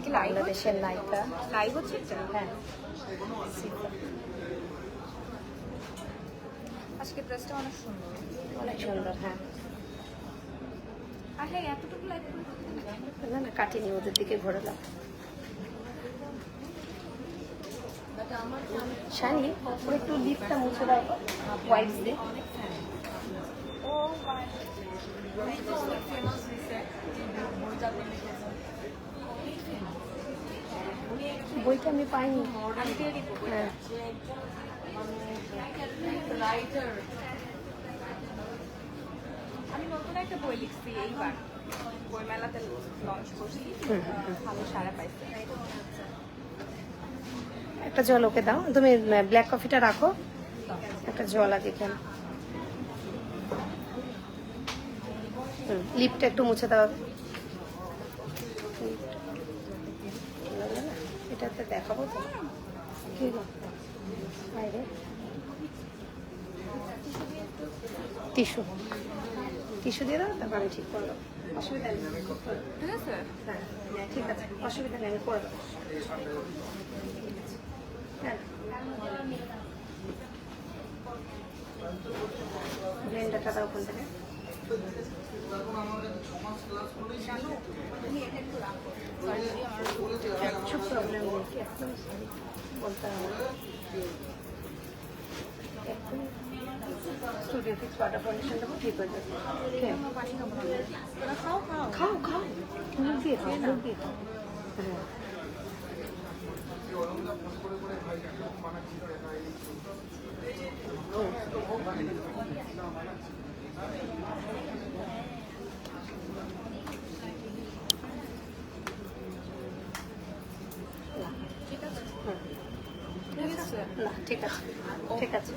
কি লাইভ বাংলাদেশের নায়িকা। লাইভ হচ্ছে এটা? হ্যাঁ, আজকে ড্রেসটা অনেক সুন্দর। অনেক সুন্দর। হ্যাঁ, আর হ্যাঁ, এতটুকু লাইভ করে না না, কাটিনি, ওদের দিকে ঘোরালাম। শানি, ওর একটু লিপটা মুছে দাও হোয়াইট দিয়ে। ও ফেমাস হয়েছে বইটা আমি পাইনি। আমি দিয়ে দিব। হ্যাঁ, আমি নতুন একটা বই লিখছি এইবার, বই মেলাতে লঞ্চ করছি, ভালো সারা পাইছে। একটা জল ওকে দাও, তুমি ব্ল্যাক কফিটা রাখো, একটা জল আগে কেন। লিপটা একটু মুছে দাও। এটাতে দেখাবো তো কি গো? বাইরে টিস্যু টিস্যু দিয়ে দাও, তারপর আমি ঠিক করবো। অসুবিধা নেই। ঠিক আছে? হ্যাঁ, ঠিক আছে, অসুবিধা নেই, আমি করে দেবো। হ্যাঁ, ব্লেন্ডারটা দাও ওখান থেকে। কিচ্ছু প্রবলেম নেই, একদম বলতে হবে। স্টুডিও ফিক্স ওয়াটার ফাউন্ডেশন দেবো, ঠিক হয়ে যাবে। খাও খাও। খাও খাও, মুখ দিয়ে খাও, মুখ দিয়ে খাও। হ্যাঁ, ঠিক আছে? হুম। ঠিক আছে? না, ঠিক আছে, ঠিক আছে।